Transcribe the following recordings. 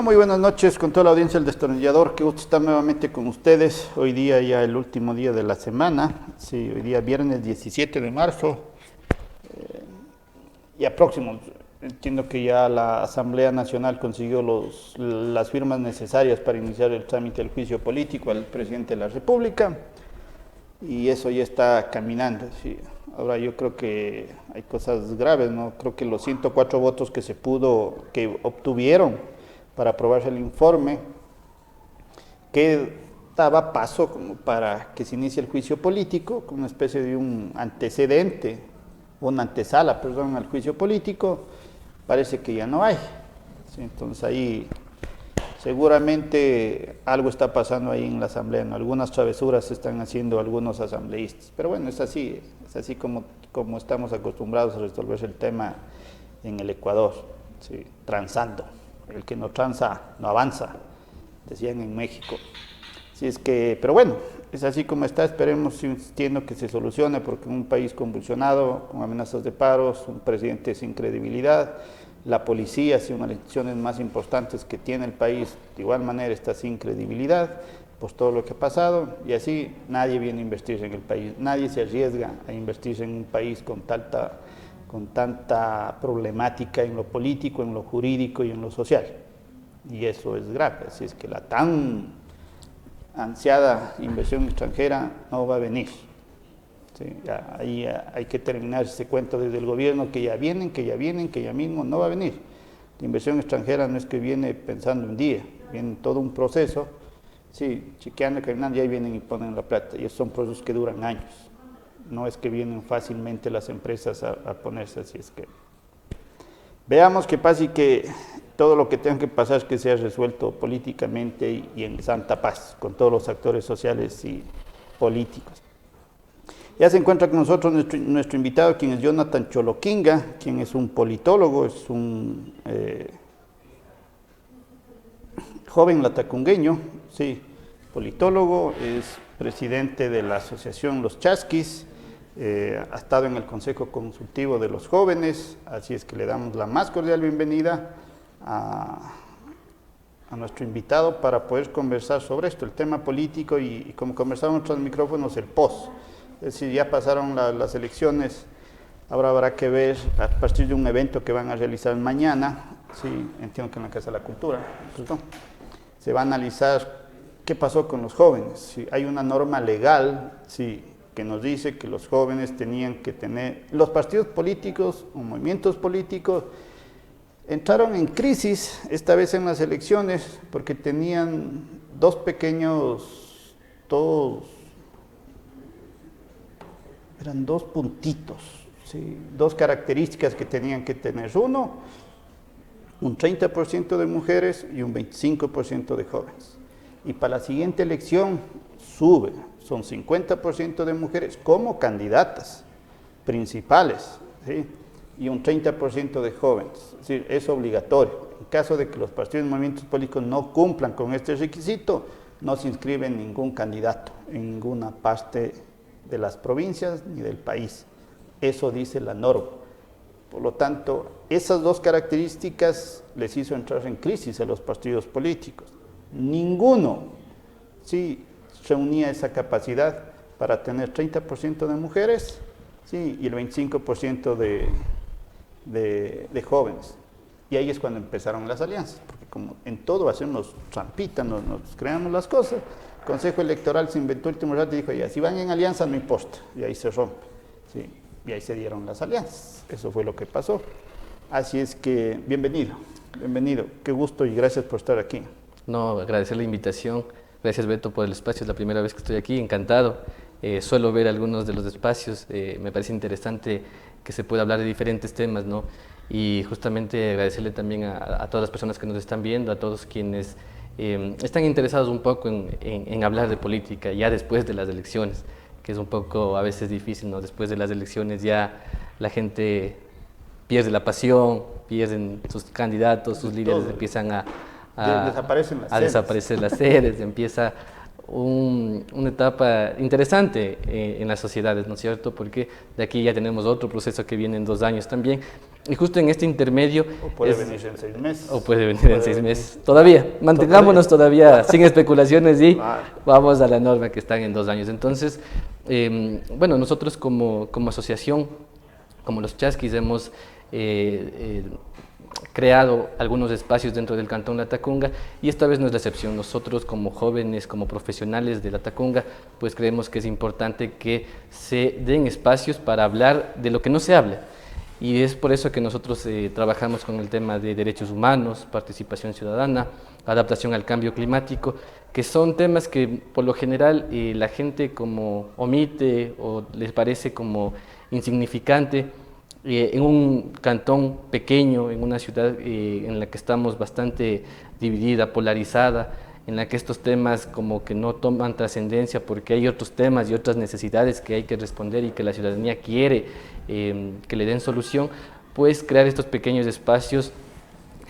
Bueno, muy buenas noches con toda la audiencia del Destornillador. Qué gusto estar nuevamente con ustedes. Hoy día ya el último día de la semana. Sí, hoy día viernes 17 de marzo. Ya próximo. Entiendo que ya la Asamblea Nacional consiguió las firmas necesarias para iniciar el trámite del juicio político al presidente de la República. Y eso ya está caminando. Sí. Ahora yo creo que hay cosas graves, ¿no? Creo que los 104 votos que obtuvieron para aprobarse el informe, que daba paso como para que se inicie el juicio político, como una especie de un antecedente, una antesala, perdón, al juicio político, parece que ya no hay. ¿Sí? Entonces ahí seguramente algo está pasando ahí en la Asamblea, ¿no? Algunas travesuras están haciendo algunos asambleístas, pero bueno, es así como estamos acostumbrados a resolver el tema en el Ecuador, ¿sí? Transando. El que no tranza no avanza, decían en México. Así es que, pero bueno, es así como está, esperemos insistiendo que se solucione, porque en un país convulsionado, con amenazas de paros, un presidente sin credibilidad, la policía, si una de las instituciones más importantes que tiene el país, de igual manera está sin credibilidad, pues todo lo que ha pasado, y así nadie viene a invertirse en el país, nadie se arriesga a invertirse en un país con tanta problemática en lo político, en lo jurídico y en lo social. Y eso es grave, así es que la tan ansiada inversión extranjera no va a venir. Sí, ahí hay que terminar ese cuento desde el gobierno, que ya vienen, que ya mismo, no va a venir. La inversión extranjera no es que viene pensando un día, viene todo un proceso, sí, chequeando, caminando, y ahí vienen y ponen la plata, y esos son procesos que duran años. No es que vienen fácilmente las empresas a ponerse, así es que veamos qué pasa y que todo lo que tenga que pasar es que sea resuelto políticamente y en santa paz, con todos los actores sociales y políticos. Ya se encuentra con nosotros nuestro invitado, quien es Jonathan Choloquinga, quien es un politólogo, es un joven latacungueño, sí, politólogo, es presidente de la asociación Los Chasquis, ha estado en el Consejo Consultivo de los Jóvenes, así es que le damos la más cordial bienvenida a nuestro invitado para poder conversar sobre esto, el tema político y como conversamos en otros micrófonos, el post. Es decir, ya pasaron las elecciones, ahora habrá que ver a partir de un evento que van a realizar mañana, sí, entiendo que en la Casa de la Cultura, ¿cierto? Se va a analizar qué pasó con los jóvenes. Si hay una norma legal, sí, que nos dice que los jóvenes tenían que tener, los partidos políticos o movimientos políticos entraron en crisis esta vez en las elecciones porque tenían eran dos puntitos, ¿sí? Dos características que tenían que tener. Uno, un 30% de mujeres y un 25% de jóvenes. Y para la siguiente elección sube, son 50% de mujeres como candidatas principales, ¿sí? Y un 30% de jóvenes. Es decir, es obligatorio. En caso de que los partidos y movimientos políticos no cumplan con este requisito, no se inscribe ningún candidato en ninguna parte de las provincias ni del país. Eso dice la norma. Por lo tanto, esas dos características les hizo entrar en crisis a los partidos políticos. Ninguno sí reunía esa capacidad para tener 30% de mujeres, sí, y el 25% de jóvenes. Y ahí es cuando empezaron las alianzas, porque como en todo hacemos trampita, nos creamos las cosas. El Consejo Electoral se inventó el último rato y dijo, ya, si van en alianza no importa, y ahí se rompe, ¿sí? Y ahí se dieron las alianzas, eso fue lo que pasó. Así es que, bienvenido, qué gusto y gracias por estar aquí. No, agradecer la invitación, gracias Beto por el espacio, es la primera vez que estoy aquí, encantado. Suelo ver algunos de los espacios, me parece interesante que se pueda hablar de diferentes temas, ¿no? Y justamente agradecerle también a todas las personas que nos están viendo, a todos quienes están interesados un poco en hablar de política ya después de las elecciones, que es un poco a veces difícil, ¿no? Después de las elecciones ya la gente pierde la pasión, pierden sus candidatos, sus líderes empiezan a desaparecen las sedes. desaparecer las sedes, empieza una etapa interesante en las sociedades, ¿no es cierto? Porque de aquí ya tenemos otro proceso que viene en 2 años también. Y justo en este intermedio... O puede venir en 6 meses. O puede venir en 6 meses. Todavía, mantengámonos todavía sin especulaciones y vamos a la norma que están en 2 años. Entonces, bueno, nosotros como asociación, como los Chasquis, hemos creado algunos espacios dentro del Cantón Latacunga y esta vez no es la excepción. Nosotros como jóvenes, como profesionales de Latacunga, pues creemos que es importante que se den espacios para hablar de lo que no se habla. Y es por eso que nosotros trabajamos con el tema de derechos humanos, participación ciudadana, adaptación al cambio climático, que son temas que por lo general la gente como omite o les parece como insignificante. En un cantón pequeño, en una ciudad en la que estamos bastante dividida, polarizada, en la que estos temas como que no toman trascendencia porque hay otros temas y otras necesidades que hay que responder y que la ciudadanía quiere que le den solución, pues crear estos pequeños espacios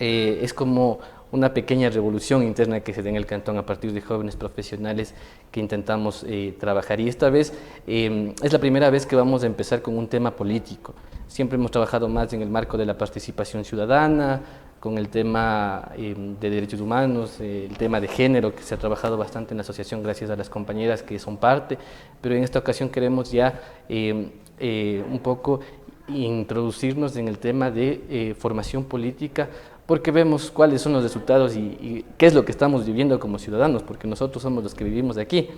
es como una pequeña revolución interna que se da en el cantón a partir de jóvenes profesionales que intentamos trabajar. Y esta vez es la primera vez que vamos a empezar con un tema político. Siempre hemos trabajado más en el marco de la participación ciudadana, con el tema de derechos humanos, el tema de género, que se ha trabajado bastante en la asociación gracias a las compañeras que son parte, pero en esta ocasión queremos ya un poco introducirnos en el tema de formación política, porque vemos cuáles son los resultados y qué es lo que estamos viviendo como ciudadanos, porque nosotros somos los que vivimos de aquí.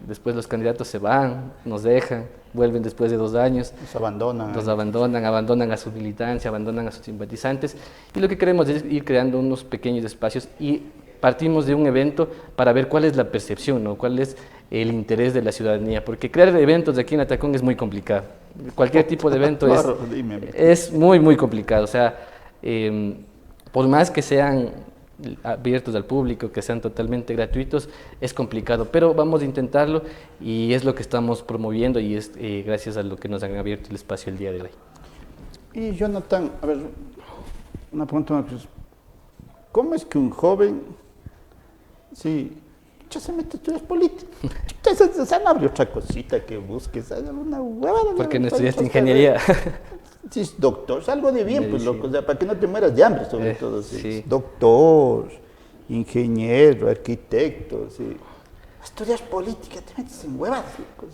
Después los candidatos se van, nos dejan, vuelven después de 2 años. Nos abandonan a su militancia, abandonan a sus simpatizantes. Y lo que queremos es ir creando unos pequeños espacios y partimos de un evento para ver cuál es la percepción, ¿no? Cuál es el interés de la ciudadanía. Porque crear eventos de aquí en Atacón es muy complicado. Cualquier tipo de evento es muy, muy complicado. O sea, por más que sean abiertos al público, que sean totalmente gratuitos, es complicado, pero vamos a intentarlo y es lo que estamos promoviendo y es gracias a lo que nos han abierto el espacio el día de hoy. Y Jonathan, a ver, una pregunta, ¿cómo es que un joven, ya se mete a estudiar política? No abre otra cosita que busques, alguna huevada. Porque no estudiaste ingeniería. Si es doctor, es algo de bien, pues loco, o sea, para que no te mueras de hambre, sobre todo. Sí. Doctor, ingeniero, arquitecto, sí. Estudias política, te metes en huevas.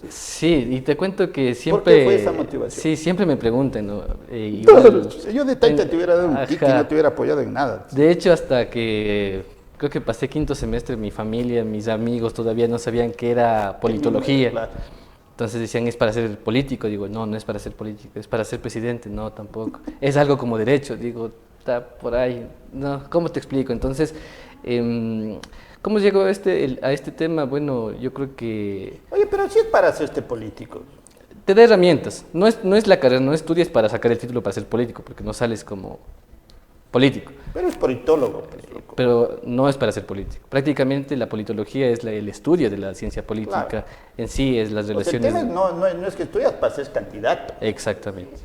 Sí, y te cuento que siempre... ¿Por qué fue esa motivación? Sí, siempre me preguntan, ¿no? Yo de Taita te hubiera dado un tic y no te hubiera apoyado en nada. De hecho, hasta que creo que pasé 5º semestre, mi familia, mis amigos todavía no sabían qué era politología. Claro. Entonces decían, ¿es para ser político? Digo, no, no es para ser político, es para ser presidente. No, tampoco. Es algo como derecho. Digo, está por ahí. No, ¿cómo te explico? Entonces, ¿cómo llegó a este tema? Bueno, yo creo que... Oye, pero si es para hacerte político. Te da herramientas. No es la carrera, no estudias para sacar el título para ser político, porque no sales como político. Pero es politólogo. Pero no es para ser político. Prácticamente la politología es el estudio de la ciencia política, claro. En sí es las relaciones... El tema no es que estudias para ser candidato. Exactamente.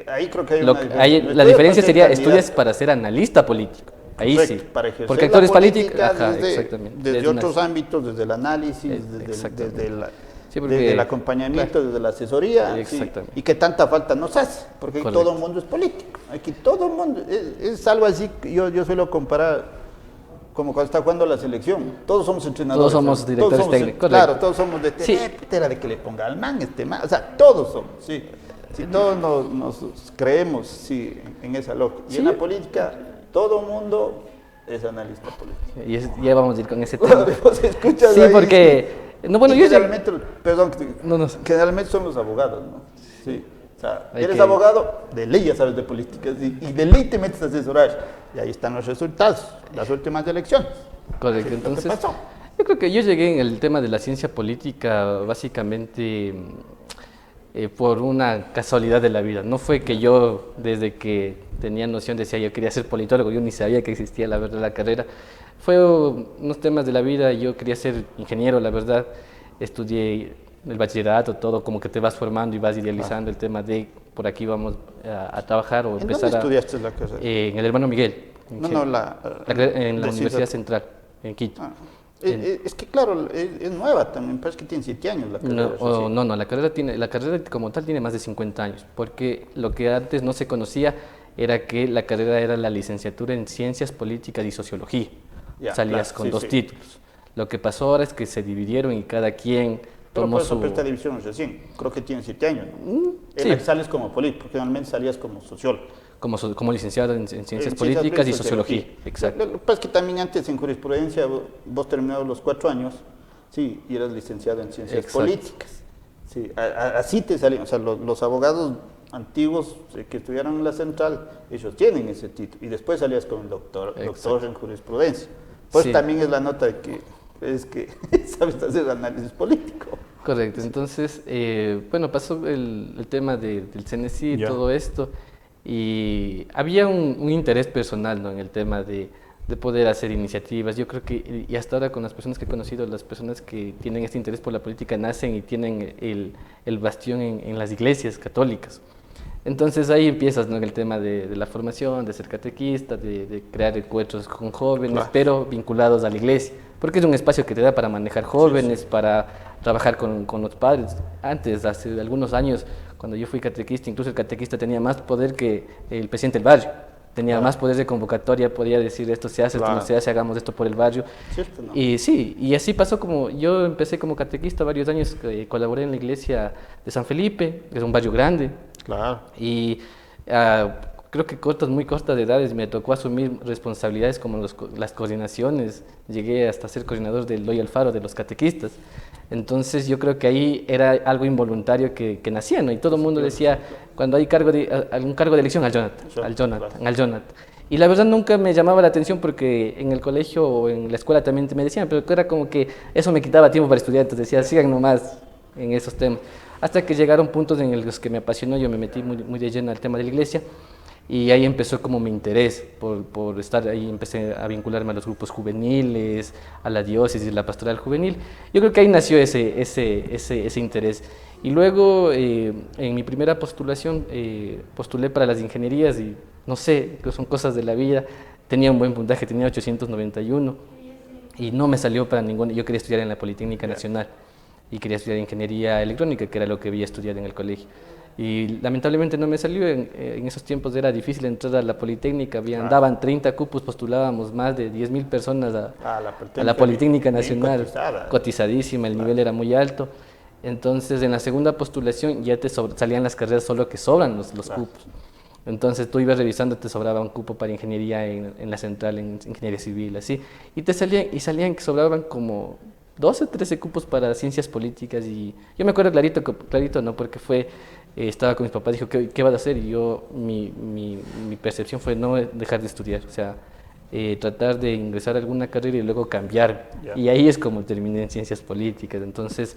Ahí creo que hay la diferencia sería estudias para ser analista político. Ahí correcto, sí. Para ejercer porque actores políticos desde otros ámbitos, desde el análisis, desde el acompañamiento, claro. Desde la asesoría, y que tanta falta nos hace, porque aquí todo el mundo es político, aquí todo el mundo, es algo así, yo suelo comparar como cuando está jugando la selección, todos somos entrenadores. Todos somos directores técnicos. Claro, todos somos de era de que le ponga al man, o sea, todos somos, sí. Si todos nos creemos en esa lógica. Y en la política, todo el mundo es analista político. Y ya vamos a ir con ese tema. ¿Escuchas sí, ahí? porque... No, bueno, yo generalmente, generalmente son los abogados, ¿no? Sí. O sea, eres abogado, de ley ya sabes de política, ¿sí? Y de ley te metes a asesorar. Y ahí están los resultados, las últimas elecciones. Correcto, ¿Qué entonces... pasó? Yo creo que yo llegué en el tema de la ciencia política básicamente por una casualidad de la vida. No fue que yo, desde que tenía noción, decía yo quería ser politólogo, yo ni sabía que existía la verdad la carrera. Fue unos temas de la vida, yo quería ser ingeniero, la verdad. Estudié el bachillerato, todo, como que te vas formando y vas idealizando el tema de por aquí vamos a trabajar o empezar. ¿En dónde estudiaste la carrera? En el Hermano Miguel. En la Universidad Central, en Quito. Es que claro, es nueva también, parece que tiene 7 años la carrera. No, la carrera como tal tiene más de 50 años, porque lo que antes no se conocía era que la carrera era la licenciatura en Ciencias Políticas y Sociología. Ya, Salías claro, con sí, dos sí. títulos. Lo que pasó ahora es que se dividieron y cada quien Pero tomó por eso su... esta división es recién, creo que tiene 7 años, ¿no? En sí, la que sales como político, porque normalmente salías como sociólogo. como licenciado en Ciencias En Políticas y Políticas Sociología. Exacto. Lo que pasa es que también antes en jurisprudencia vos terminabas los 4 años, sí, y eras licenciado en Ciencias Exacto. Políticas. Sí, así te salían, o sea, los abogados antiguos que estudiaron en la central, ellos tienen ese título, y después salías con el doctor en jurisprudencia. Pues Sí. también es la nota de que es que sabes hacer análisis político. Correcto, entonces, bueno, pasó el tema del CNC y Ya. todo esto, y había un interés personal, ¿no?, en el tema de poder hacer iniciativas. Yo creo que, y hasta ahora con las personas que he conocido, las personas que tienen este interés por la política nacen y tienen el bastión en las iglesias católicas. Entonces ahí empiezas, ¿no?, en el tema de la formación, de ser catequista, de crear encuentros con jóvenes, Claro. pero vinculados a la iglesia, porque es un espacio que te da para manejar jóvenes, para trabajar con los padres. Antes, hace algunos años, cuando yo fui catequista, incluso el catequista tenía más poder que el presidente del barrio. Tenía Claro. más poder de convocatoria, podía decir esto se hace, esto no Claro. se hace, hagamos esto por el barrio. ¿Cierto, no? Y sí, y así pasó como yo empecé como catequista varios años, colaboré en la iglesia de San Felipe, que es un barrio grande, Claro. y creo que muy cortas de edades me tocó asumir responsabilidades como las coordinaciones. Llegué hasta ser coordinador del Doy Alfaro de los catequistas. Entonces yo creo que ahí era algo involuntario que nacía, ¿no? Y todo el mundo decía, cuando hay algún cargo de elección, al Jonathan. Y la verdad nunca me llamaba la atención porque en el colegio o en la escuela también me decían, pero era como que eso me quitaba tiempo para estudiar, entonces decía, sigan nomás en esos temas. Hasta que llegaron puntos en los que me apasionó, yo me metí muy de lleno al tema de la iglesia y ahí empezó como mi interés por estar ahí, empecé a vincularme a los grupos juveniles, a la diócesis, la pastoral juvenil. Yo creo que ahí nació ese interés. Y luego en mi primera postulación postulé para las ingenierías y no sé, que son cosas de la vida, tenía un buen puntaje, tenía 891 y no me salió para ninguna, yo quería estudiar en la Politécnica Nacional y quería estudiar ingeniería electrónica, que era lo que había estudiado en el colegio. Y lamentablemente no me salió, en esos tiempos era difícil entrar a la Politécnica, daban 30 cupos, postulábamos más de 10.000 personas a la Politécnica Nacional, cotizadísima, el nivel era muy alto. Entonces en la segunda postulación ya salían las carreras solo que sobran los cupos. Entonces tú ibas revisando, te sobraba un cupo para ingeniería en la central, en ingeniería civil, así, y salían que sobraban como 12, 13 cupos para ciencias políticas. Y yo me acuerdo clarito, no, porque estaba con mis papás, dijo, ¿qué vas a hacer? Y mi percepción fue no dejar de estudiar, o sea, tratar de ingresar a alguna carrera y luego cambiar. Ya. Y ahí es como terminé en ciencias políticas. Entonces,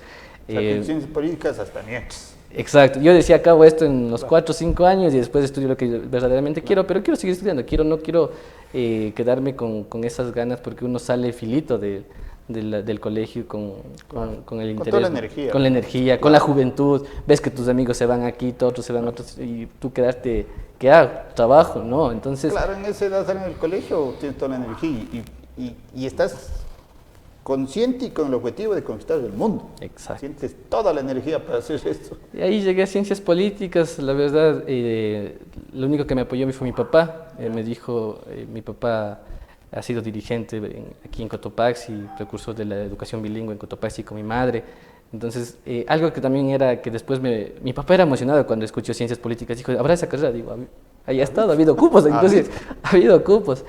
O sea, que en ciencias políticas hasta nietos. exacto, yo decía, acabo esto en los 4 o 5 años y después estudio lo que verdaderamente quiero, pero quiero seguir estudiando, no quiero quedarme con esas ganas, porque uno sale filito del colegio con el interés, toda la energía. con la energía, con la juventud, ves que tus amigos se van aquí, otros se van a otros, y tú quedarte, ¿qué hago? Trabajo, ¿no? Entonces, Claro, en esa edad salen del colegio, tienes toda la energía y estás consciente y con el objetivo de conquistar el mundo. exacto. Sientes toda la energía para hacer esto. Y ahí llegué a ciencias políticas, la verdad, lo único que me apoyó a mí fue mi papá. Me dijo, mi papá ha sido dirigente aquí en Cotopaxi, precursor de la educación bilingüe en Cotopaxi con mi madre. Entonces, algo que también era que después mi papá era emocionado cuando escuchó ciencias políticas, dijo, ¿habrá esa carrera? Digo, ahí ha estado, ha habido cupos, inclusive, ha habido cupos.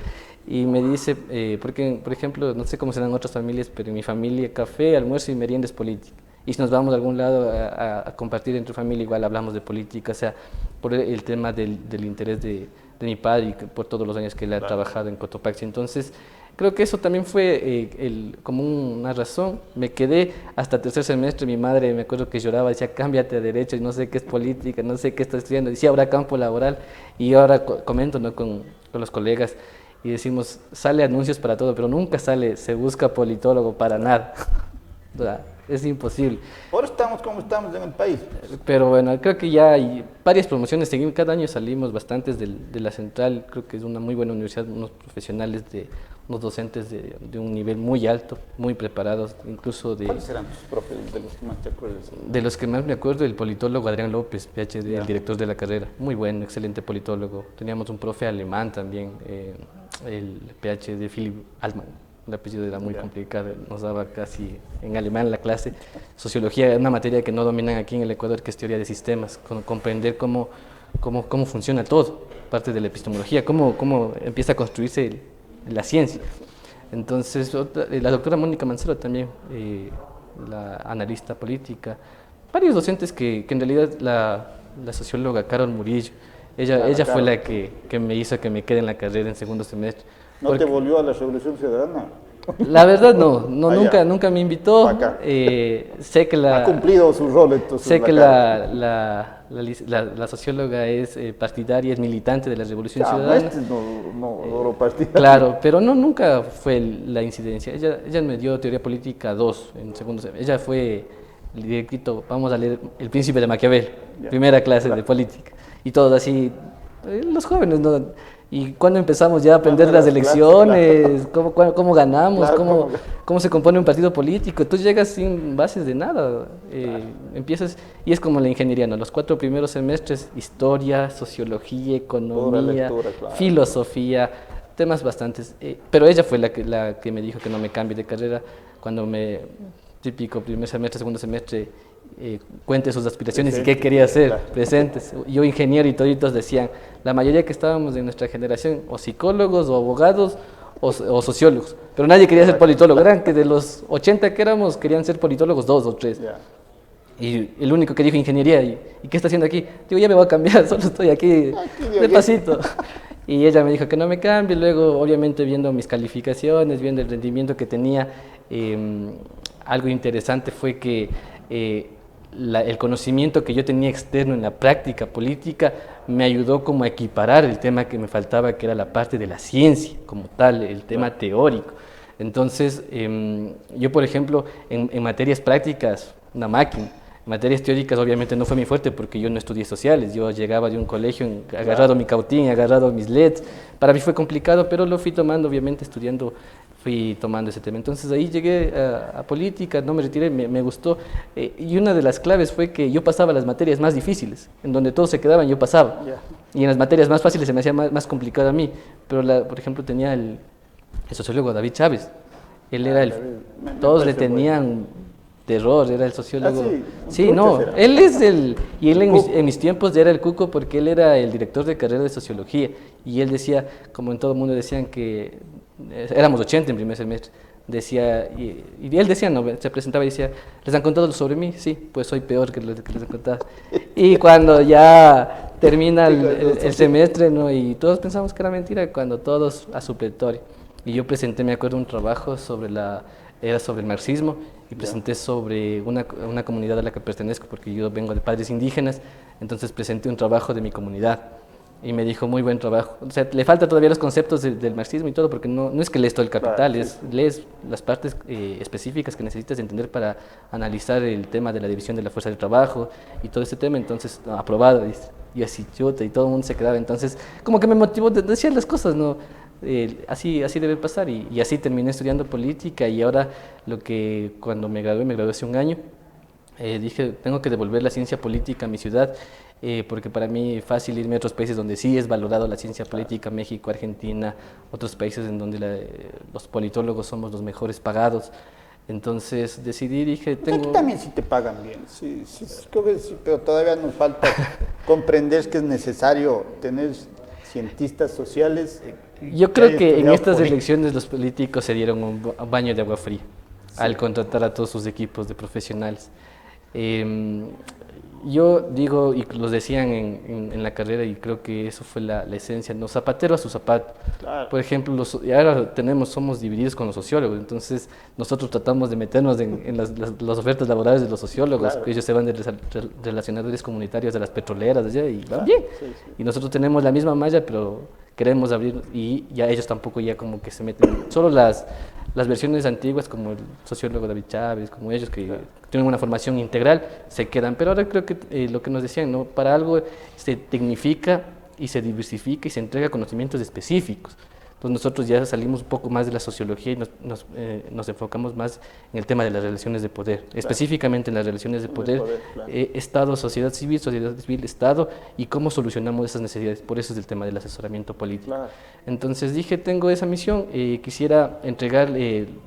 Y me dice, porque, por ejemplo, no sé cómo serán otras familias, pero en mi familia café, almuerzo y merienda es política. Y si nos vamos a algún lado a compartir entre familia, igual hablamos de política, o sea, por el tema del interés de mi padre y por todos los años que él ha trabajado en Cotopaxi. Entonces, creo que eso también fue como una razón. Me quedé hasta tercer semestre, mi madre me acuerdo que lloraba, decía, cámbiate a derecho, y no sé qué es política, no sé qué está estudiando, decía, habrá campo laboral. Y ahora comento, ¿no?, con los colegas, y decimos, sale anuncios para todo, pero nunca se busca politólogo para nada. Es imposible. Ahora estamos como estamos en el país. Pero bueno, creo que ya hay varias promociones, cada año salimos bastantes de la central, creo que es una muy buena universidad, unos profesionales, unos docentes de un nivel muy alto, muy preparados, incluso de... ¿Cuáles eran tus profes de los que más te acuerdas? De los que más me acuerdo, el politólogo Adrián López, PhD, el director de la carrera, muy bueno, excelente politólogo. Teníamos un profe alemán también, el PhD Philipp Altmann. El apellido era muy complicado, nos daba casi en alemán la clase. Sociología, una materia que no dominan aquí en el Ecuador, que es teoría de sistemas, comprender cómo funciona todo, parte de la epistemología, cómo empieza a construirse la ciencia. Entonces, la doctora Mónica Mancero también, la analista política, varios docentes que en realidad la socióloga Carol Murillo, ella fue la que me hizo que me quede en la carrera en segundo semestre. ¿No te volvió a la Revolución Ciudadana? La verdad no, nunca me invitó. Sé que ha cumplido su rol entonces. Sé que la socióloga es partidaria, es militante de la Revolución Ciudadana. No lo partidario. Claro, pero nunca fue la incidencia. Ella me dio teoría política 2 en segundo semestre. Ella fue directito, vamos a leer El Príncipe de Maquiavel, primera clase de política. Y todos así, los jóvenes, ¿no? Y cuando empezamos ya a aprender las elecciones, cómo ganamos, cómo se compone un partido político, tú llegas sin bases de nada, empiezas, y es como la ingeniería, ¿no? Los 4 primeros semestres, historia, sociología, economía, filosofía, temas bastantes, pero ella fue la que me dijo que no me cambie de carrera, cuando típico primer semestre, segundo semestre, cuente sus aspiraciones y qué quería hacer, presentes. Yo ingeniero y toditos decían, la mayoría que estábamos en nuestra generación, o psicólogos, o abogados, o sociólogos, pero nadie quería ser politólogo. Eran que de los 80 que éramos, querían ser politólogos 2 o 3. Y el único que dijo ingeniería, ¿y qué está haciendo aquí? Digo, ya me voy a cambiar, solo estoy aquí despacito. Y ella me dijo que no me cambie, luego obviamente viendo mis calificaciones, viendo el rendimiento que tenía, algo interesante fue que el conocimiento que yo tenía externo en la práctica política me ayudó como a equiparar el tema que me faltaba, que era la parte de la ciencia como tal, el tema teórico. Entonces, yo por ejemplo, en materias prácticas, una máquina. En materias teóricas obviamente no fue mi fuerte porque yo no estudié sociales, yo llegaba de un colegio, agarrado mi cautín, agarrado mis LEDs, para mí fue complicado, pero lo fui tomando, obviamente estudiando, fui tomando ese tema. Entonces ahí llegué a política, no me retiré, me gustó, y una de las claves fue que yo pasaba las materias más difíciles, en donde todos se quedaban yo pasaba, y en las materias más fáciles se me hacía más complicado a mí, pero por ejemplo tenía el sociólogo David Chávez, él era todos le tenían terror, era el sociólogo. Sí, no, él es y él en mis tiempos era el cuco porque él era el director de carrera de sociología y él decía, como en todo el mundo decían que éramos 80 en primer semestre, decía, y él decía, no, se presentaba y decía, ¿les han contado sobre mí? Sí, pues soy peor que los que les han contado. Y cuando ya termina el semestre, ¿no? Y todos pensamos que era mentira, cuando todos a supletorio. Y yo presenté, me acuerdo, un trabajo era sobre el marxismo y presenté sobre una comunidad a la que pertenezco porque yo vengo de padres indígenas, entonces presenté un trabajo de mi comunidad y me dijo muy buen trabajo. O sea, le falta todavía los conceptos del marxismo y todo porque no es que lees todo el capital, lees las partes específicas que necesitas entender para analizar el tema de la división de la fuerza de trabajo y todo ese tema, entonces aprobado, y así chuta y todo el mundo se quedaba, entonces como que me motivó, decía las cosas, ¿no? Así debe pasar y así terminé estudiando política y ahora cuando me gradué hace un año, dije tengo que devolver la ciencia política a mi ciudad porque para mí es fácil irme a otros países donde sí es valorado la ciencia política, México, Argentina, otros países en donde los politólogos somos los mejores pagados. Entonces decidí, dije, aquí también sí te pagan bien, sí, creo que sí, pero todavía nos falta comprender que es necesario tener cientistas sociales. Yo creo que en estas elecciones los políticos se dieron un baño de agua fría al contratar a todos sus equipos de profesionales. Yo digo, y los decían en la carrera, y creo que eso fue la esencia, ¿no? Zapatero a su zapato. Claro. Por ejemplo, y ahora somos divididos con los sociólogos, entonces nosotros tratamos de meternos en las ofertas laborales de los sociólogos, claro. Ellos se van de relacionadores comunitarios de las petroleras, y van bien. Sí. Y nosotros tenemos la misma malla, pero queremos abrir y ya ellos tampoco ya como que se meten, solo las versiones antiguas como el sociólogo David Chávez, como ellos que tienen una formación integral, se quedan. Pero ahora creo que lo que nos decían, ¿no? Para algo se tecnifica y se diversifica y se entrega conocimientos específicos. Entonces nosotros ya salimos un poco más de la sociología y nos enfocamos más en el tema de las relaciones de poder, específicamente en las relaciones de poder, Estado, sociedad civil, Estado, y cómo solucionamos esas necesidades. Por eso es el tema del asesoramiento político. Claro. Entonces dije, tengo esa misión, quisiera entregar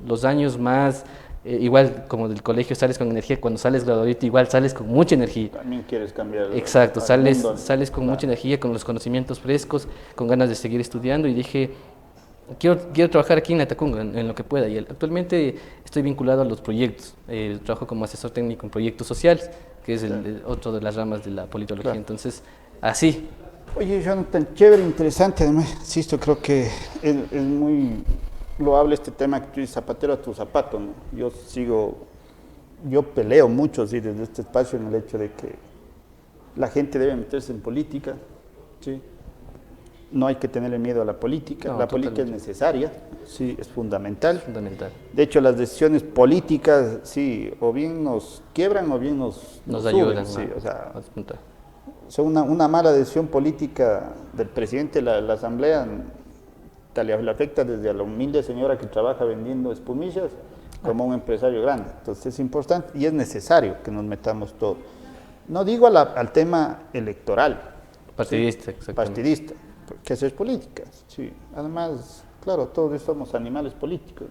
los años más, igual como del colegio sales con energía, cuando sales graduadito igual sales con mucha energía. También quieres cambiar. Exacto, sales con mucha energía, con los conocimientos frescos, con ganas de seguir estudiando, y dije, quiero trabajar aquí en Latacunga, en lo que pueda. Y actualmente estoy vinculado a los proyectos. Trabajo como asesor técnico en proyectos sociales, que es otro de las ramas de la politología. Claro. Entonces, así. Oye, Jonathan, chévere, interesante. Además, insisto, creo que es muy loable este tema que tú dices, zapatero a tu zapato, ¿no? Yo peleo mucho, sí, desde este espacio en el hecho de que la gente debe meterse en política, ¿sí? No hay que tenerle miedo a la política, la política es necesaria, sí, es fundamental. Es fundamental. De hecho, las decisiones políticas, sí, o bien nos quiebran o bien nos ayudan. Sí, o sea, una mala decisión política del presidente de la Asamblea le afecta desde a la humilde señora que trabaja vendiendo espumillas como a un empresario grande. Entonces es importante y es necesario que nos metamos todos. No digo al tema electoral. Partidista, ¿sí? Exactamente. Partidista. Que hacer política, sí. Además, claro, todos somos animales políticos.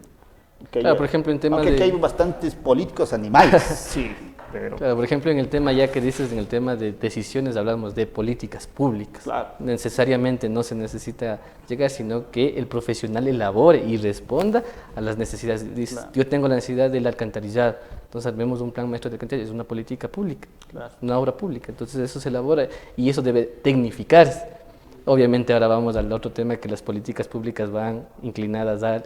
Claro, por ejemplo, en tema aunque hay bastantes políticos animales, sí. Pero... Claro, por ejemplo, en el tema ya que dices, en el tema de decisiones, hablamos de políticas públicas. Claro. Necesariamente no se necesita llegar, sino que el profesional elabore y responda a las necesidades. Dices, claro. Yo tengo la necesidad del alcantarillado, entonces vemos un plan maestro de alcantarillado, es una política pública, claro. Una obra pública, entonces eso se elabora y eso debe tecnificarse. Obviamente ahora vamos al otro tema, que las políticas públicas van inclinadas a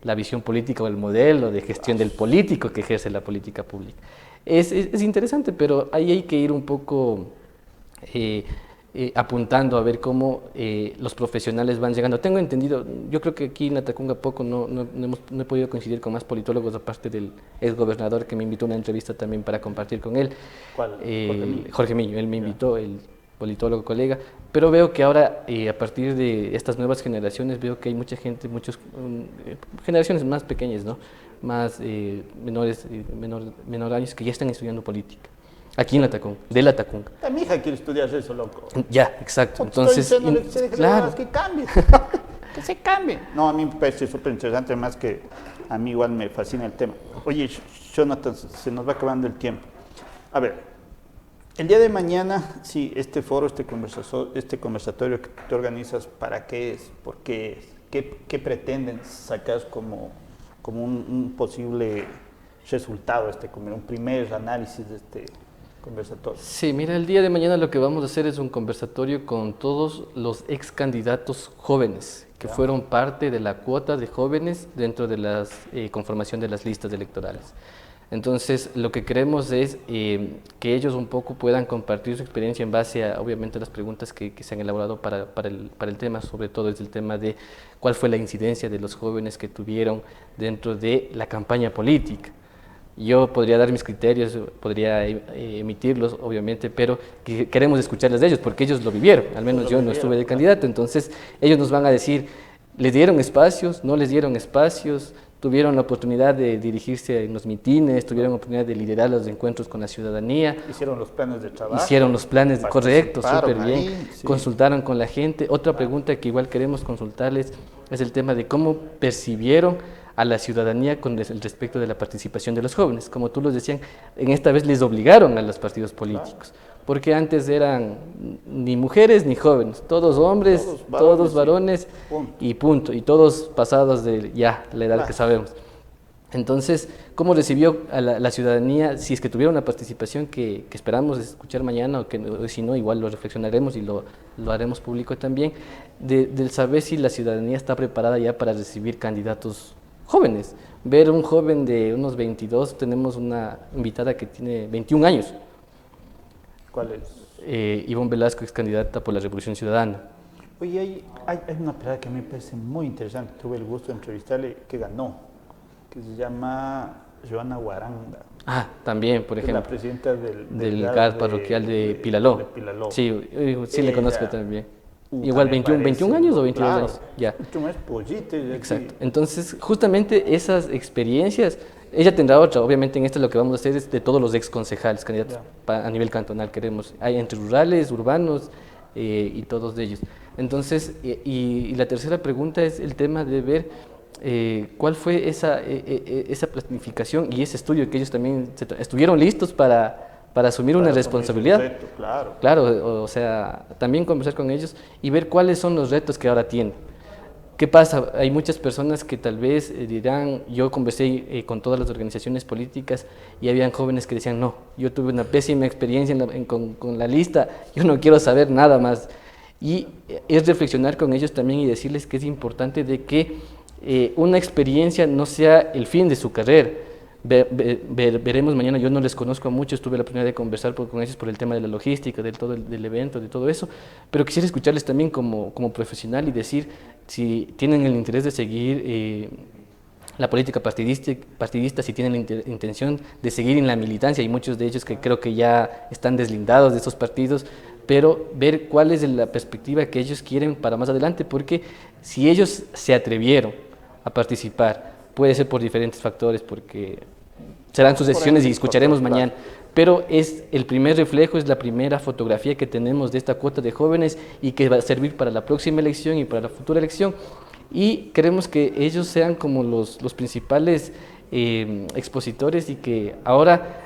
la visión política o el modelo de gestión del político que ejerce la política pública. Es interesante, pero ahí hay que ir un poco apuntando a ver cómo los profesionales van llegando. Tengo entendido, yo creo que aquí en Latacunga poco no he podido coincidir con más politólogos, aparte del exgobernador que me invitó a una entrevista también para compartir con él. ¿Cuál? Jorge Miño, él me invitó, el politólogo colega, pero veo que ahora a partir de estas nuevas generaciones veo que hay mucha gente, generaciones más pequeñas, ¿no? Más menores años que ya están estudiando política. Aquí en Latacunga, de Latacunga. Mi hija quiere estudiar eso, loco. Ya, exacto. Entonces, claro. Que cambie, que se cambie. No, a mí me parece súper interesante, más que a mí igual me fascina el tema. Oye, Jonathan, se nos va acabando el tiempo. A ver, el día de mañana, sí, este foro, este conversatorio que tú organizas, ¿para qué es? ¿Por qué es? ¿Qué pretenden sacar como un posible resultado, como un primer análisis de este conversatorio? Sí, mira, el día de mañana lo que vamos a hacer es un conversatorio con todos los ex candidatos jóvenes que fueron parte de la cuota de jóvenes dentro de la conformación de las listas electorales. Entonces, lo que queremos es que ellos un poco puedan compartir su experiencia en base a, obviamente, las preguntas que se han elaborado para el tema, sobre todo es el tema de cuál fue la incidencia de los jóvenes que tuvieron dentro de la campaña política. Yo podría dar mis criterios, podría emitirlos, obviamente, pero queremos escucharles de ellos, porque ellos lo vivieron, al menos yo no estuve de candidato, entonces ellos nos van a decir, ¿les dieron espacios? ¿No les dieron espacios? ¿Tuvieron la oportunidad de dirigirse en los mitines? ¿Tuvieron la oportunidad de liderar los encuentros con la ciudadanía? ¿Hicieron los planes de trabajo? Hicieron los planes, correcto, súper bien. Ahí, sí. Consultaron con la gente. Otra pregunta que igual queremos consultarles es el tema de cómo percibieron a la ciudadanía con el respecto de la participación de los jóvenes. Como tú los decían, en esta vez les obligaron a los partidos políticos, porque antes eran ni mujeres ni jóvenes, todos hombres, todos varones y punto, y todos pasados de ya la edad que sabemos. Entonces, ¿cómo recibió a la ciudadanía? Si es que tuvieron una participación que esperamos escuchar mañana, o si no, igual lo reflexionaremos y lo haremos público también, del saber si la ciudadanía está preparada ya para recibir candidatos jóvenes. Ver un joven de unos 22, tenemos una invitada que tiene 21 años. ¿Cuál es? Ivonne Velasco, ex candidata por la Revolución Ciudadana. Oye, hay una pelada que me parece muy interesante, tuve el gusto de entrevistarle, que ganó, que se llama Joana Guaranda. Ah, también, por Es ejemplo. la presidenta Del GAD parroquial de Pilaló. de Pilaló. Sí, sí le conozco también. Igual Me 21 años o 22 claro, años. Ya. Tú me es pollito. Exacto. Entonces, justamente esas experiencias, ella tendrá otra. Obviamente, en esto lo que vamos a hacer es de todos los ex concejales, candidatos a nivel cantonal. Queremos, hay entre rurales, urbanos y todos de ellos. Entonces, y la tercera pregunta es el tema de ver cuál fue esa planificación y ese estudio que ellos también estuvieron listos para asumir una responsabilidad. Reto, claro. Claro, o sea, también conversar con ellos y ver cuáles son los retos que ahora tienen. ¿Qué pasa? Hay muchas personas que tal vez dirán, yo conversé con todas las organizaciones políticas y habían jóvenes que decían, no, yo tuve una pésima experiencia con la lista, yo no quiero saber nada más. Y es reflexionar con ellos también y decirles que es importante de que una experiencia no sea el fin de su carrera. Veremos mañana, yo no les conozco a muchos, tuve la oportunidad de conversar con ellos por el tema de la logística, del evento, de todo eso, pero quisiera escucharles también como profesional y decir si tienen el interés de seguir la política partidista, si tienen la intención de seguir en la militancia, y muchos de ellos que creo que ya están deslindados de esos partidos, pero ver cuál es la perspectiva que ellos quieren para más adelante, porque si ellos se atrevieron a participar, puede ser por diferentes factores, porque serán sus decisiones y escucharemos mañana, pero es el primer reflejo, es la primera fotografía que tenemos de esta cuota de jóvenes y que va a servir para la próxima elección y para la futura elección, y queremos que ellos sean como los principales expositores y que ahora,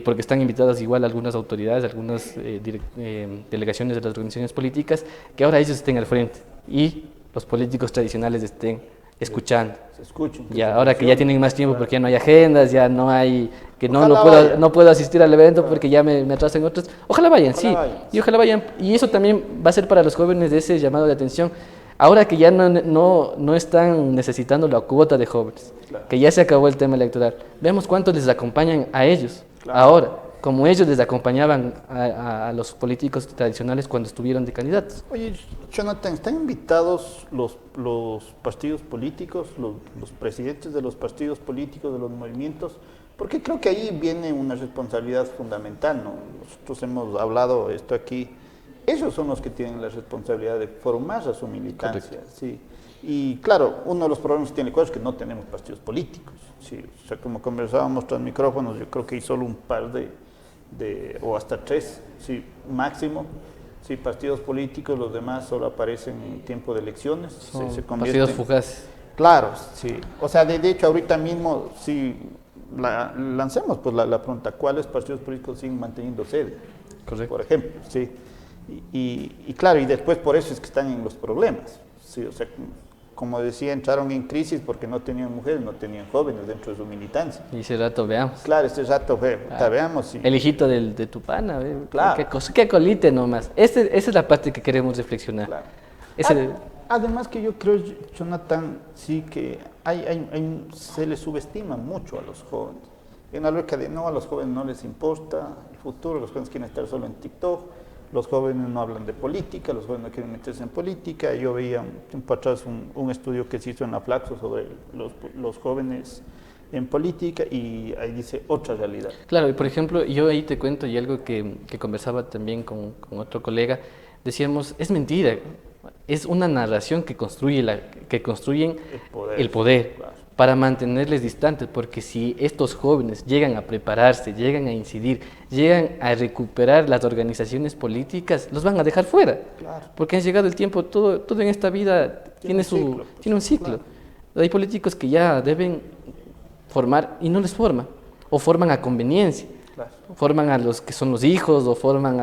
porque están invitadas igual algunas autoridades, algunas delegaciones de las organizaciones políticas, que ahora ellos estén al frente y los políticos tradicionales estén escuchando. Se escuchan. Ya, ahora que ya tienen más tiempo porque ya no hay agendas, ya no hay, que no puedo asistir al evento porque ya me atrasan otros. Ojalá vayan, sí, y ojalá vayan. Y eso también va a ser para los jóvenes de ese llamado de atención. Ahora que ya no están necesitando la cuota de jóvenes, que ya se acabó el tema electoral, veamos cuántos les acompañan a ellos ahora, como ellos les acompañaban a los políticos tradicionales cuando estuvieron de candidatos. Oye, Jonathan, ¿están invitados los partidos políticos, los presidentes de los partidos políticos, de los movimientos? Porque creo que ahí viene una responsabilidad fundamental, ¿no? Nosotros hemos hablado esto aquí. Ellos son los que tienen la responsabilidad de formar a su militancia, sí. Y claro, uno de los problemas que tiene el Ecuador es que no tenemos partidos políticos, sí. O sea, como conversábamos tras micrófonos, yo creo que hay solo un par o hasta 3, sí, máximo, sí, partidos políticos, los demás solo aparecen en tiempo de elecciones. Se partidos fugaces. Claro, sí. O sea, de hecho, ahorita mismo, sí, lancemos pues la pregunta, ¿cuáles partidos políticos siguen manteniendo sede? Correcto. Por ejemplo, sí. Y claro, y después por eso es que están en los problemas. Sí, o sea, como decía, entraron en crisis porque no tenían mujeres, no tenían jóvenes dentro de su militancia. Y ese rato veamos. Claro, este rato veamos. Sí. El hijito de tu pana, claro. Qué colite nomás. Esa es la parte que queremos reflexionar. Claro. Además que yo creo, Jonathan, sí que se les subestima mucho a los jóvenes. En la lógica de no, a los jóvenes no les importa el futuro, los jóvenes quieren estar solo en TikTok. Los jóvenes no hablan de política, los jóvenes no quieren meterse en política. Yo veía un tiempo atrás un estudio que se hizo en la Flaxo sobre los jóvenes en política y ahí dice otra realidad. Claro, y por ejemplo, yo ahí te cuento y algo que conversaba también con otro colega, decíamos, es mentira, es una narración que construyen el poder claro. Para mantenerles distantes, porque si estos jóvenes llegan a prepararse, llegan a incidir, llegan a recuperar las organizaciones políticas, los van a dejar fuera, claro. Porque han llegado el tiempo, todo en esta vida tiene un ciclo. Claro. Hay políticos que ya deben formar y no les forman, o forman a conveniencia. Claro. Forman a los que son los hijos o forman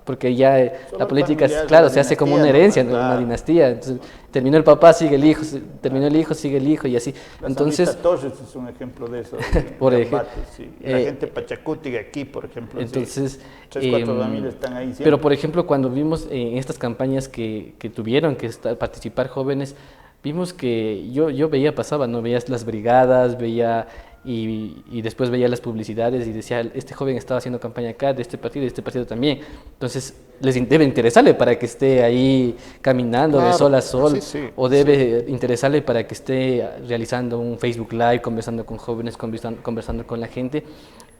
porque ya la política, claro, se hace como una herencia, claro. Una dinastía. Entonces, terminó el papá, sigue el hijo, terminó el hijo, sigue el hijo y así. Entonces, Torres es un ejemplo de eso. Por ejemplo, sí. La gente Pachacútiga aquí, por ejemplo. Entonces, sí, 3-4 familias están ahí siempre. Pero por ejemplo, cuando vimos en estas campañas que tuvieron que participar jóvenes, vimos que yo veía, pasaba, ¿no? Veías las brigadas, veía y después veía las publicidades y decía, este joven estaba haciendo campaña acá, de este partido también. Entonces, debe interesarle para que esté ahí caminando de sol a sol, o debe interesarle para que esté realizando un Facebook Live, conversando con jóvenes, conversando con la gente,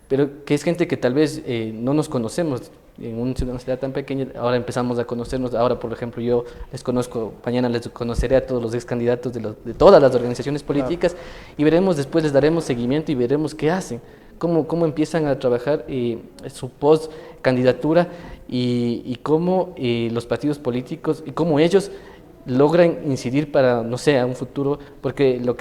pero que es gente que tal vez no nos conocemos en una ciudad tan pequeña. Ahora empezamos a conocernos. Ahora, por ejemplo, yo les conozco, mañana les conoceré a todos los ex candidatos de todas las organizaciones políticas, y veremos, después les daremos seguimiento y veremos qué hacen, cómo empiezan a trabajar su post candidatura, y cómo los partidos políticos y cómo ellos logran incidir para, no sé, a un futuro, porque lo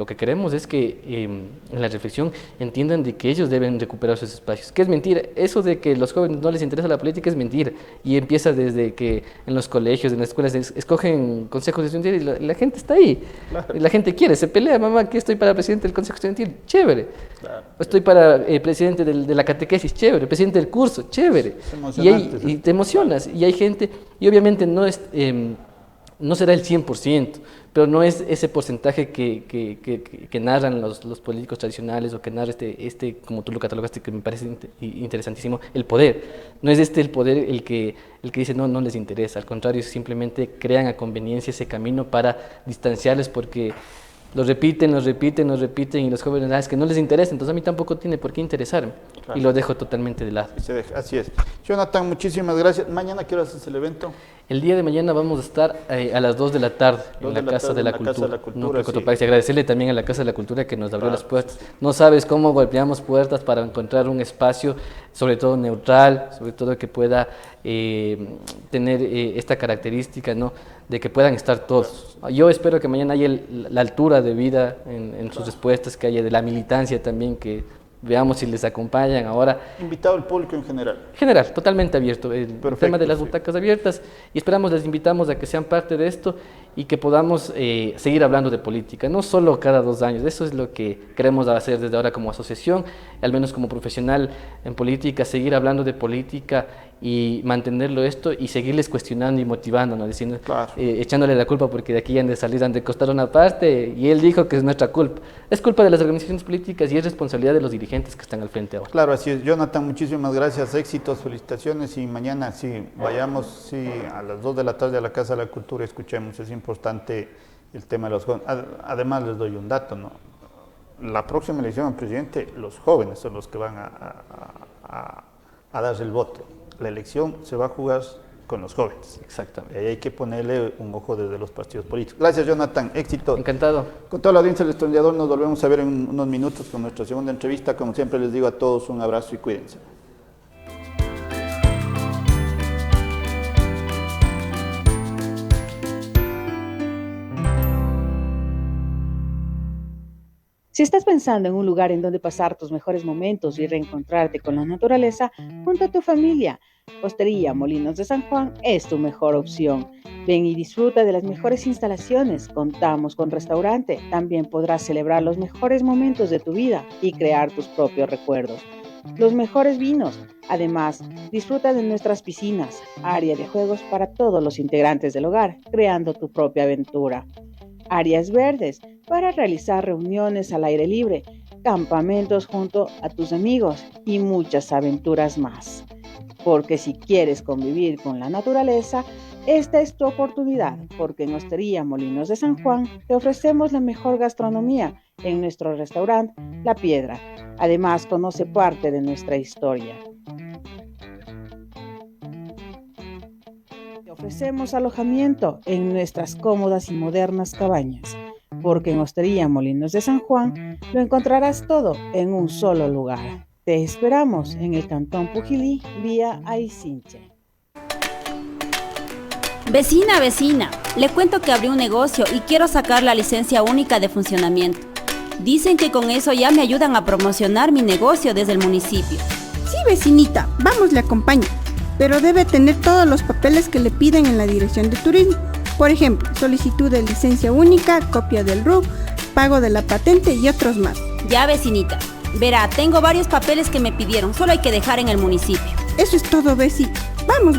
que queremos es que en la reflexión entiendan de que ellos deben recuperar sus espacios, que es mentira. Eso de que los jóvenes no les interesa la política es mentira, y empieza desde que en los colegios, en las escuelas, escogen consejos estudiantiles, y la gente está ahí, claro. La gente quiere, se pelea, mamá, que estoy para presidente del consejo estudiantil, chévere, claro. Estoy para presidente de la catequesis, chévere, presidente del curso, chévere, y te emocionas, y hay gente, y obviamente no será el 100%, pero no es ese porcentaje que narran los políticos tradicionales, o que narra como tú lo catalogaste, que me parece interesantísimo, el poder. No es el poder el que dice no les interesa, al contrario, simplemente crean a conveniencia ese camino para distanciarles, porque lo repiten, y los jóvenes, es que no les interesa, entonces a mí tampoco tiene por qué interesarme, claro. Y lo dejo totalmente de lado. Así es. Jonathan, muchísimas gracias. ¿Mañana qué horas es el evento? El día de mañana vamos a estar a las 2 de la tarde en la Casa de la Cultura. Y agradecerle también a la Casa de la Cultura que nos abrió las puertas. No sabes cómo golpeamos puertas para encontrar un espacio, sobre todo neutral, sobre todo que pueda tener esta característica, ¿no?, de que puedan estar todos. Yo espero que mañana haya la altura de vida en sus respuestas, que haya de la militancia también, que veamos si les acompañan ahora. ¿Invitado al público en general? General, totalmente abierto. El tema de las butacas abiertas, y les invitamos a que sean parte de esto y que podamos seguir hablando de política, no solo cada 2 años. Eso es lo que queremos hacer desde ahora como asociación, al menos como profesional en política, seguir hablando de política y mantenerlo esto, y seguirles cuestionando y motivándonos, diciendo, claro, echándole la culpa porque de aquí han de salir, han de costar una parte, y él dijo que es nuestra culpa. Es culpa de las organizaciones políticas y es responsabilidad de los dirigentes que están al frente ahora. Claro, así es. Jonathan, muchísimas gracias, éxitos, felicitaciones, y mañana vayamos a las 2 de la tarde a la Casa de la Cultura, escuchemos, es importante el tema de los jóvenes. Además, les doy un dato, ¿no? La próxima elección al presidente, los jóvenes son los que van a darse el voto. La elección se va a jugar con los jóvenes. Exactamente. Y hay que ponerle un ojo desde los partidos políticos. Gracias, Jonathan. Éxito. Encantado. Con toda la audiencia del Historiador, nos volvemos a ver en unos minutos con nuestra segunda entrevista. Como siempre les digo a todos, un abrazo y cuídense. Si estás pensando en un lugar en donde pasar tus mejores momentos y reencontrarte con la naturaleza junto a tu familia, Hostería Molinos de San Juan es tu mejor opción. Ven y disfruta de las mejores instalaciones. Contamos con restaurante. También podrás celebrar los mejores momentos de tu vida y crear tus propios recuerdos. Los mejores vinos. Además, disfruta de nuestras piscinas, área de juegos para todos los integrantes del hogar, creando tu propia aventura. Áreas verdes para realizar reuniones al aire libre, campamentos junto a tus amigos y muchas aventuras más. Porque si quieres convivir con la naturaleza, esta es tu oportunidad, porque en Hostería Molinos de San Juan te ofrecemos la mejor gastronomía en nuestro restaurante La Piedra. Además, conoce parte de nuestra historia. Te ofrecemos alojamiento en nuestras cómodas y modernas cabañas, porque en Hostería Molinos de San Juan lo encontrarás todo en un solo lugar. Te esperamos en el Cantón Pujilí, vía Aicinche. Vecina, le cuento que abrí un negocio y quiero sacar la licencia única de funcionamiento. Dicen que con eso ya me ayudan a promocionar mi negocio desde el municipio. Sí, vecinita, vamos, le acompaño. Pero debe tener todos los papeles que le piden en la Dirección de Turismo. Por ejemplo, solicitud de licencia única, copia del RUC, pago de la patente y otros más. Ya, vecinita. Verá, tengo varios papeles que me pidieron, solo hay que dejar en el municipio. Eso es todo, veci. Vamos.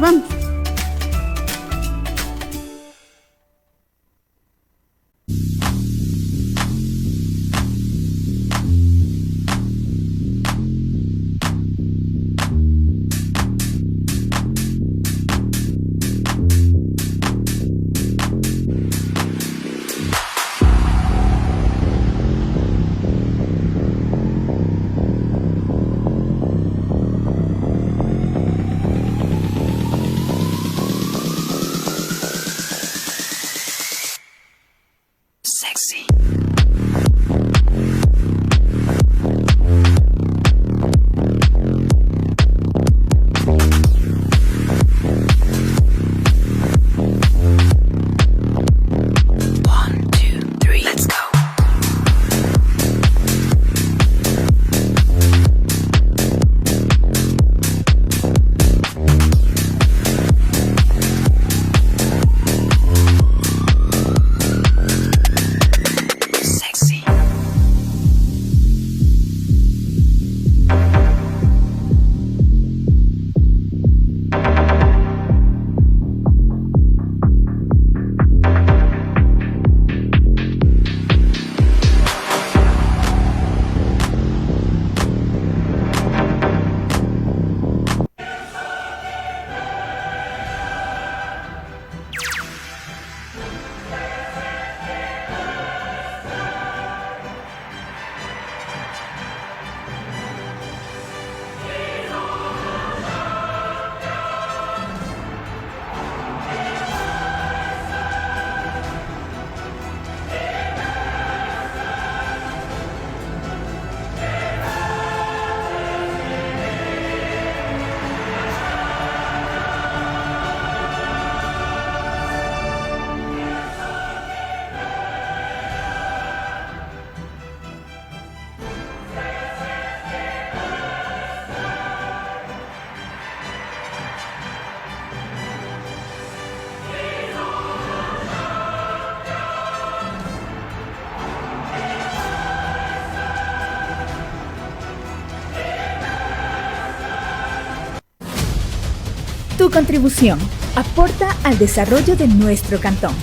Tu contribución aporta al desarrollo de nuestro cantón.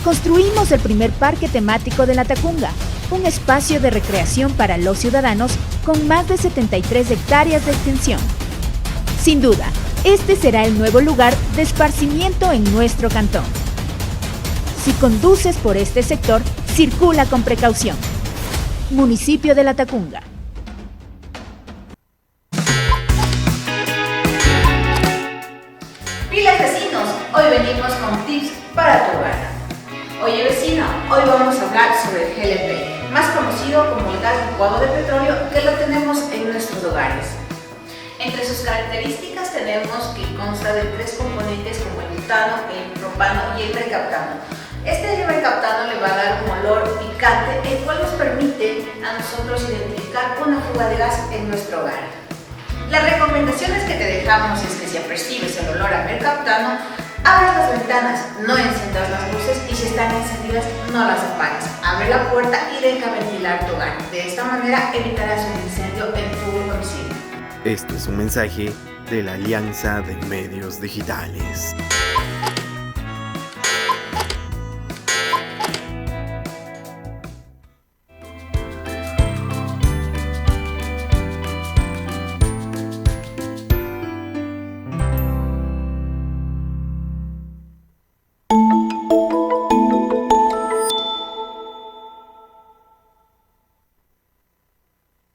Construimos el primer parque temático de La Tacunga, un espacio de recreación para los ciudadanos con más de 73 hectáreas de extensión. Sin duda, este será el nuevo lugar de esparcimiento en nuestro cantón. Si conduces por este sector, circula con precaución. Municipio de La Tacunga. Pilas vecinos, hoy venimos con tips para tu hogar. Oye vecino, hoy vamos a hablar sobre el GLP, más conocido como el gas licuado de petróleo que lo tenemos en nuestros hogares. Entre sus características tenemos que consta de 3 componentes como el butano, el propano y el recaptano. Este recaptano le va a dar un olor picante, el cual nos permite a nosotros identificar una fuga de gas en nuestro hogar. Las recomendaciones que te dejamos es que si apercibes el olor a mercaptano, abras las ventanas, no enciendas las luces y si están encendidas, no las apagues. Abre la puerta y deja ventilar tu hogar. De esta manera evitarás un incendio en tu domicilio. Esto es un mensaje de la Alianza de Medios Digitales.